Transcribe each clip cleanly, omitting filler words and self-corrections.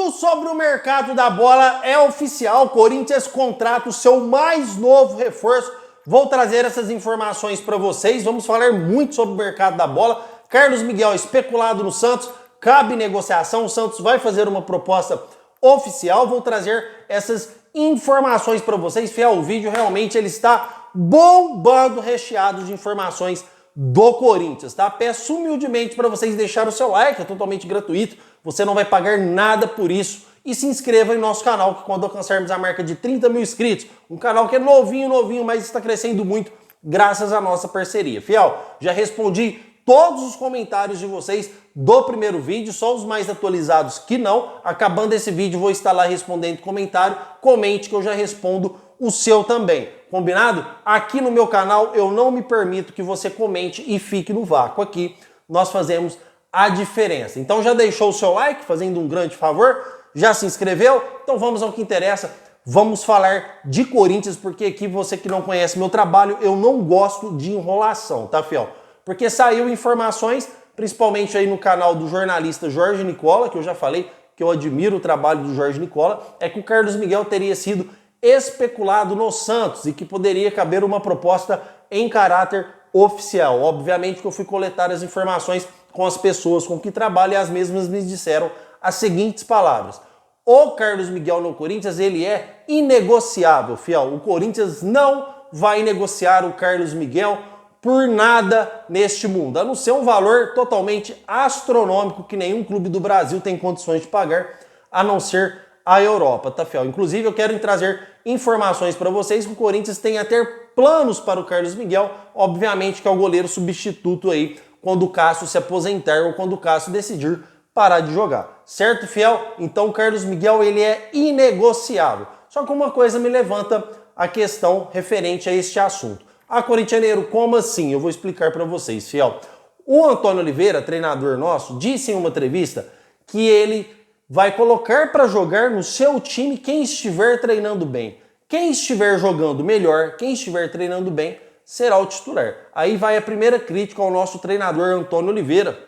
Tudo sobre o mercado da bola é oficial. O Corinthians contrata o seu mais novo reforço. Vou trazer essas informações para vocês. Vamos falar muito sobre o mercado da bola. Carlos Miguel especulado no Santos. Cabe negociação. O Santos vai fazer uma proposta oficial. Vou trazer essas informações para vocês. Fiel, o vídeo realmente ele está bombando, recheado de informações do Corinthians, tá? Peço humildemente para vocês deixarem o seu like, é totalmente gratuito, você não vai pagar nada por isso. E se inscreva em nosso canal, que quando alcançarmos a marca de 30 mil inscritos, um canal que é novinho, mas está crescendo muito graças à nossa parceria. Fiel, já respondi todos os comentários de vocês do primeiro vídeo, só os mais atualizados que não. Acabando esse vídeo, vou estar lá respondendo comentário. Comente que eu já respondo o seu também. Combinado? Aqui no meu canal eu não me permito que você comente e fique no vácuo. Aqui nós fazemos a diferença. Então já deixou o seu like, fazendo um grande favor? Já se inscreveu? Então vamos ao que interessa. Vamos falar de Corinthians, porque aqui você que não conhece meu trabalho, eu não gosto de enrolação, tá, fiel? Porque saiu informações, principalmente aí no canal do jornalista Jorge Nicola, que eu já falei que eu admiro o trabalho do Jorge Nicola, é que o Carlos Miguel teria sido especulado no Santos e que poderia caber uma proposta em caráter oficial. Obviamente que eu fui coletar as informações com as pessoas com que trabalho e as mesmas me disseram as seguintes palavras: o Carlos Miguel no Corinthians, ele é inegociável, fiel. O Corinthians não vai negociar o Carlos Miguel por nada neste mundo, a não ser um valor totalmente astronômico que nenhum clube do Brasil tem condições de pagar, a não ser a Europa, tá, fiel? Inclusive, eu quero trazer informações para vocês que o Corinthians tem a ter planos para o Carlos Miguel, obviamente que é o goleiro substituto aí, quando o Cássio se aposentar ou quando o Cássio decidir parar de jogar. Certo, fiel? Então, o Carlos Miguel, ele é inegociável. Só que uma coisa me levanta a questão referente a este assunto. Ah, corintianeiro, como assim? Eu vou explicar para vocês, fiel. O Antônio Oliveira, treinador nosso, disse em uma entrevista que ele vai colocar para jogar no seu time quem estiver treinando bem. Quem estiver jogando melhor, quem estiver treinando bem, será o titular. Aí vai a primeira crítica ao nosso treinador Antônio Oliveira,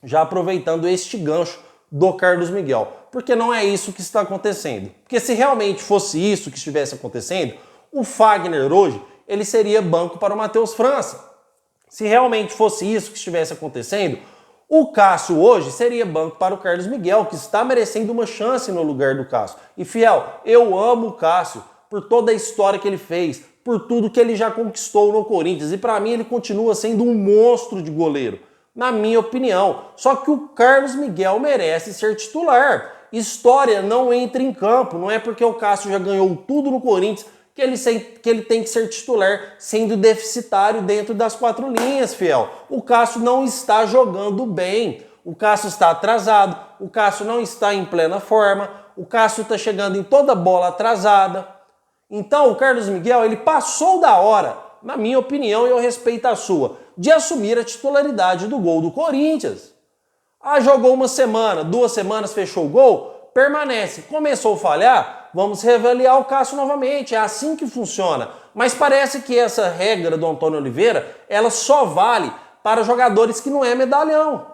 já aproveitando este gancho do Carlos Miguel. Porque não é isso que está acontecendo. Porque se realmente fosse isso que estivesse acontecendo, o Fagner hoje, ele seria banco para o Matheus França. Se realmente fosse isso que estivesse acontecendo, o Cássio hoje seria banco para o Carlos Miguel, que está merecendo uma chance no lugar do Cássio. E, fiel, eu amo o Cássio por toda a história que ele fez, por tudo que ele já conquistou no Corinthians. E para mim ele continua sendo um monstro de goleiro, na minha opinião. Só que o Carlos Miguel merece ser titular. História não entra em campo. Não é porque o Cássio já ganhou tudo no Corinthians que ele tem que ser titular, sendo deficitário dentro das quatro linhas, fiel. O Cássio não está jogando bem, o Cássio está atrasado, o Cássio não está em plena forma, o Cássio está chegando em toda bola atrasada. Então o Carlos Miguel, ele passou da hora, na minha opinião, e eu respeito a sua, de assumir a titularidade do gol do Corinthians. Ah, jogou uma semana, 2 semanas, fechou o gol, permanece. Começou a falhar, vamos reavaliar o Cássio novamente, é assim que funciona. Mas parece que essa regra do Antônio Oliveira, ela só vale para jogadores que não é medalhão.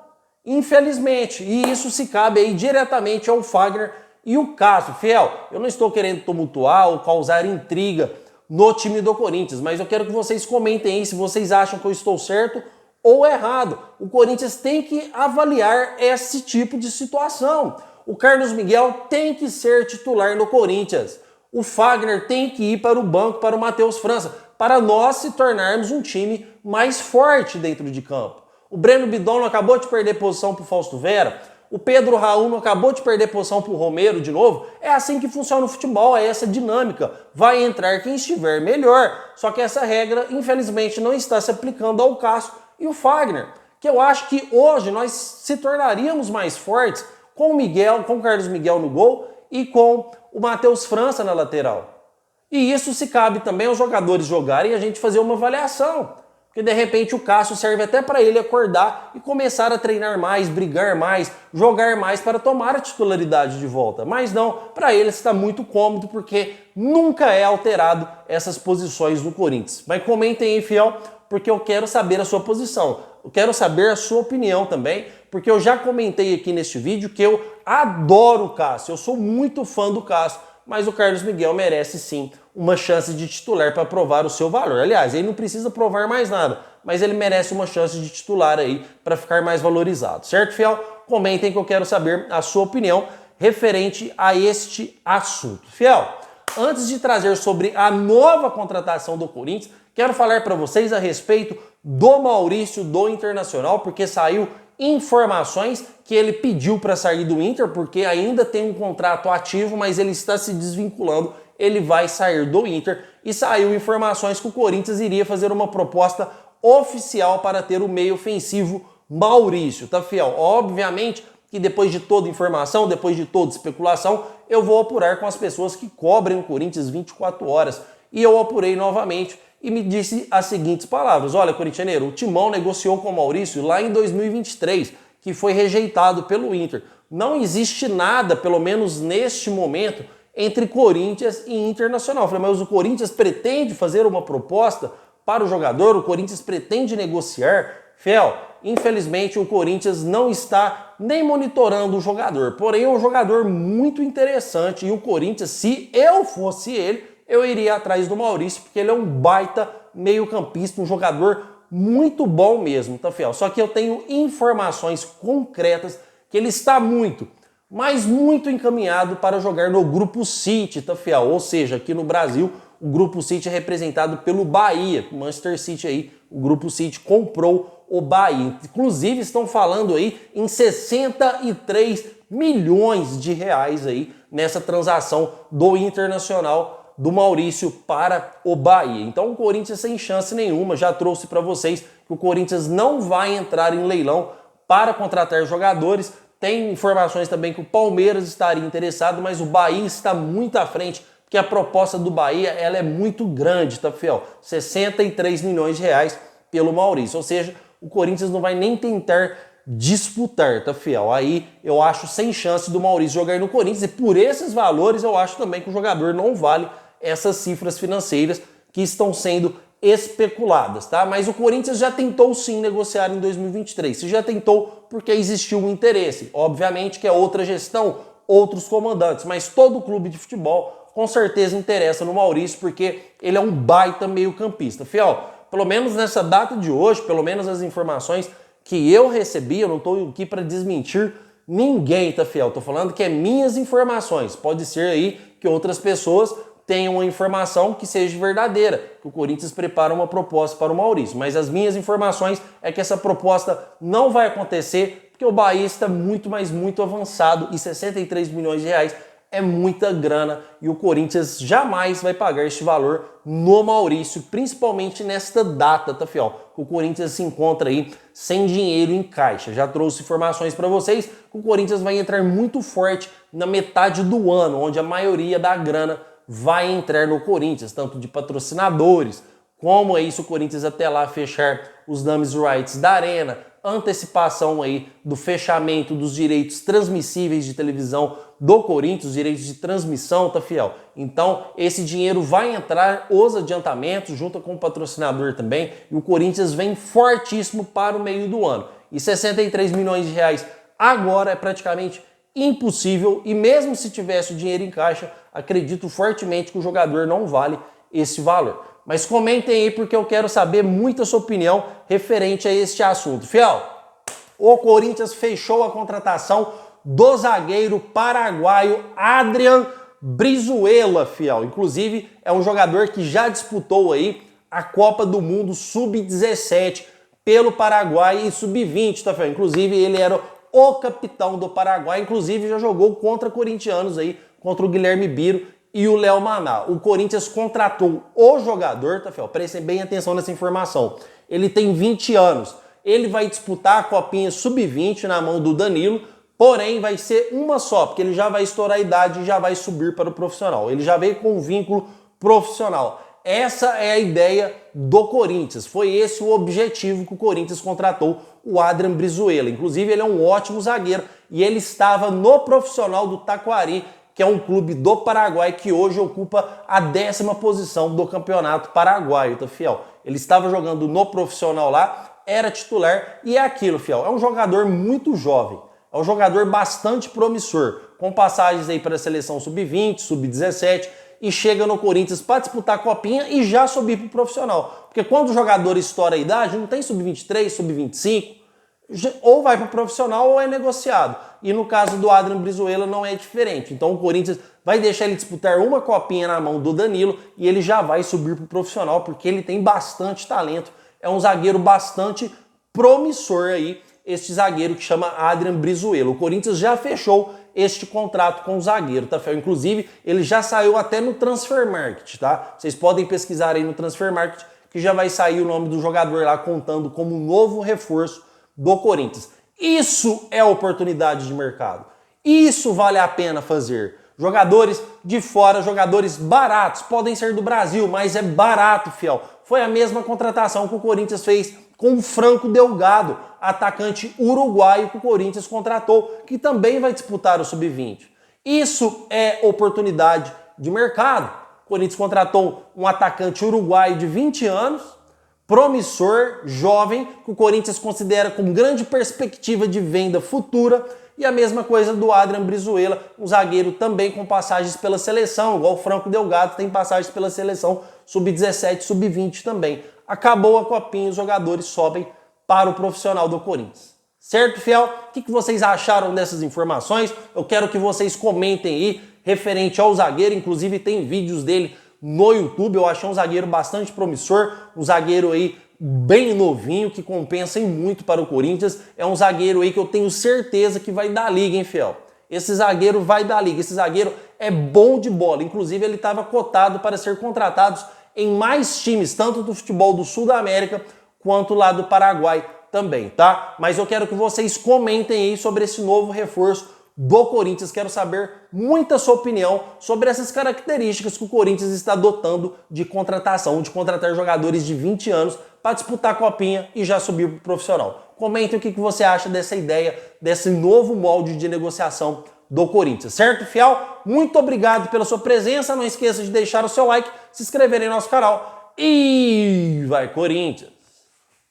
Infelizmente, e isso se cabe aí diretamente ao Fagner e o Cássio. Fiel, eu não estou querendo tumultuar ou causar intriga no time do Corinthians, mas eu quero que vocês comentem aí se vocês acham que eu estou certo ou errado. O Corinthians tem que avaliar esse tipo de situação. O Carlos Miguel tem que ser titular no Corinthians. O Fagner tem que ir para o banco, para o Matheus França, para nós se tornarmos um time mais forte dentro de campo. O Breno Bidon não acabou de perder posição para o Fausto Vera. O Pedro Raul não acabou de perder posição para o Romero de novo. É assim que funciona o futebol, é essa dinâmica. Vai entrar quem estiver melhor. Só que essa regra, infelizmente, não está se aplicando ao Cássio e o Fagner. Que eu acho que hoje nós se tornaríamos mais fortes com o Carlos Miguel no gol e com o Matheus França na lateral. E isso se cabe também aos jogadores jogarem e a gente fazer uma avaliação. Porque de repente o Cássio serve até para ele acordar e começar a treinar mais, brigar mais, jogar mais para tomar a titularidade de volta. Mas não, para ele está muito cômodo porque nunca é alterado essas posições do Corinthians. Mas comentem aí, fiel, porque eu quero saber a sua posição. Eu quero saber a sua opinião também, Porque eu já comentei aqui neste vídeo que eu adoro o Cássio, eu sou muito fã do Cássio, mas o Carlos Miguel merece sim uma chance de titular para provar o seu valor. Aliás, ele não precisa provar mais nada, mas ele merece uma chance de titular aí para ficar mais valorizado, certo, fiel? Comentem que eu quero saber a sua opinião referente a este assunto. Fiel, antes de trazer sobre a nova contratação do Corinthians, quero falar para vocês a respeito do Maurício do Internacional, porque saiu informações que ele pediu para sair do Inter, porque ainda tem um contrato ativo, mas ele está se desvinculando, ele vai sair do Inter, e saiu informações que o Corinthians iria fazer uma proposta oficial para ter o meio ofensivo Maurício, tá, fiel? Obviamente que depois de toda informação, depois de toda especulação, eu vou apurar com as pessoas que cobrem o Corinthians 24 horas. E eu apurei novamente e me disse as seguintes palavras: olha, corintianeiro, o Timão negociou com o Maurício lá em 2023, que foi rejeitado pelo Inter. Não existe nada, pelo menos neste momento, entre Corinthians e Internacional. Eu falei, mas o Corinthians pretende fazer uma proposta para o jogador? O Corinthians pretende negociar? Fiel, infelizmente o Corinthians não está nem monitorando o jogador, porém é um jogador muito interessante e o Corinthians, se eu fosse ele, eu iria atrás do Maurício, porque ele é um baita meio-campista, um jogador muito bom mesmo, tá, fiel? Só que eu tenho informações concretas que ele está muito, mas muito encaminhado para jogar no Grupo City, tá, fiel? Ou seja, aqui no Brasil, o Grupo City é representado pelo Bahia, o Manchester City aí, o Grupo City comprou o Bahia. Inclusive estão falando aí em 63 milhões de reais aí nessa transação do Internacional do Maurício para o Bahia. Então o Corinthians sem chance nenhuma, já trouxe para vocês que o Corinthians não vai entrar em leilão para contratar jogadores. Tem informações também que o Palmeiras estaria interessado, mas o Bahia está muito à frente, porque a proposta do Bahia ela é muito grande, tá, fiel? 63 milhões de reais pelo Maurício, ou seja, o Corinthians não vai nem tentar disputar, tá, fiel? Aí eu acho sem chance do Maurício jogar no Corinthians, e por esses valores eu acho também que o jogador não vale essas cifras financeiras que estão sendo especuladas, tá? Mas o Corinthians já tentou sim negociar em 2023. Se já tentou, porque existiu um interesse. Obviamente que é outra gestão, outros comandantes, mas todo clube de futebol com certeza interessa no Maurício, porque ele é um baita meio-campista. Fiel, pelo menos nessa data de hoje, pelo menos as informações que eu recebi, eu não estou aqui para desmentir ninguém, tá, fiel? Tô falando que é minhas informações. Pode ser aí que outras pessoas tenham uma informação que seja verdadeira, que o Corinthians prepara uma proposta para o Maurício. Mas as minhas informações é que essa proposta não vai acontecer, porque o Bahia está muito, mas muito avançado, e 63 milhões de reais é muita grana e o Corinthians jamais vai pagar este valor no Maurício, principalmente nesta data, tá, fiel? O Corinthians se encontra aí sem dinheiro em caixa. Já trouxe informações para vocês que o Corinthians vai entrar muito forte na metade do ano, onde a maioria da grana vai entrar no Corinthians, tanto de patrocinadores, como aí se o Corinthians até lá fechar os dummies rights da arena, antecipação aí do fechamento dos direitos transmissíveis de televisão do Corinthians, os direitos de transmissão, tá, fiel? Então esse dinheiro vai entrar, os adiantamentos, junto com o patrocinador também, e o Corinthians vem fortíssimo para o meio do ano. E 63 milhões de reais agora é praticamente impossível, e mesmo se tivesse o dinheiro em caixa, acredito fortemente que o jogador não vale esse valor. Mas comentem aí porque eu quero saber muito a sua opinião referente a este assunto. Fiel, o Corinthians fechou a contratação do zagueiro paraguaio Adrian Brizuela, fiel. Inclusive, é um jogador que já disputou aí a Copa do Mundo Sub-17 pelo Paraguai e Sub-20, tá, fiel? Inclusive, ele era o capitão do Paraguai, inclusive já jogou contra corintianos aí, contra o Guilherme Biro e o Léo Maná. O Corinthians contratou o jogador, tá, fiel? Prestem bem atenção nessa informação. Ele tem 20 anos. Ele vai disputar a Copinha Sub-20 na mão do Danilo, porém vai ser uma só, porque ele já vai estourar a idade e já vai subir para o profissional. Ele já veio com um vínculo profissional. Essa é a ideia do Corinthians. Foi esse o objetivo que o Corinthians contratou o Adrian Brizuela. Inclusive, ele é um ótimo zagueiro e ele estava no profissional do Taquari, que é um clube do Paraguai que hoje ocupa a 10ª posição do campeonato paraguaio, tá, fiel? Ele estava jogando no profissional lá, era titular e é aquilo, fiel. É um jogador muito jovem, é um jogador bastante promissor, com passagens aí para a seleção sub-20, sub-17 e chega no Corinthians para disputar a copinha e já subir para o profissional. Porque quando o jogador estoura a idade, não tem sub-23, sub-25, ou vai para o profissional ou é negociado. E no caso do Adrian Brizuela não é diferente. Então o Corinthians vai deixar ele disputar uma copinha na mão do Danilo e ele já vai subir para o profissional porque ele tem bastante talento. É um zagueiro bastante promissor aí, este zagueiro que chama Adrian Brizuela. O Corinthians já fechou este contrato com o zagueiro, tá, Fel? Inclusive, ele já saiu até no Transfermarkt, tá? Vocês podem pesquisar aí no Transfermarkt que já vai sair o nome do jogador lá contando como novo reforço do Corinthians. Isso é oportunidade de mercado. Isso vale a pena fazer. Jogadores de fora, jogadores baratos, podem ser do Brasil, mas é barato, fiel. Foi a mesma contratação que o Corinthians fez com o Franco Delgado, atacante uruguaio que o Corinthians contratou, que também vai disputar o Sub-20. Isso é oportunidade de mercado. O Corinthians contratou um atacante uruguaio de 20 anos, promissor, jovem, que o Corinthians considera com grande perspectiva de venda futura, e a mesma coisa do Adrian Brizuela, um zagueiro também com passagens pela seleção, igual o Franco Delgado tem passagens pela seleção sub-17, sub-20 também. Acabou a copinha, os jogadores sobem para o profissional do Corinthians. Certo, fiel? O que vocês acharam dessas informações? Eu quero que vocês comentem aí referente ao zagueiro, inclusive tem vídeos dele no YouTube. Eu achei um zagueiro bastante promissor, um zagueiro aí bem novinho, que compensa muito para o Corinthians. É um zagueiro aí que eu tenho certeza que vai dar liga, hein, fiel? Esse zagueiro vai dar liga, esse zagueiro é bom de bola. Inclusive ele estava cotado para ser contratado em mais times, tanto do futebol do Sul da América quanto lá do Paraguai também, tá? Mas eu quero que vocês comentem aí sobre esse novo reforço do Corinthians. Quero saber muita sua opinião sobre essas características que o Corinthians está adotando de contratação, de contratar jogadores de 20 anos para disputar a copinha e já subir para o profissional. Comentem o que você acha dessa ideia, desse novo molde de negociação do Corinthians, certo, fiel? Muito obrigado pela sua presença. Não esqueça de deixar o seu like, se inscrever em nosso canal e vai Corinthians!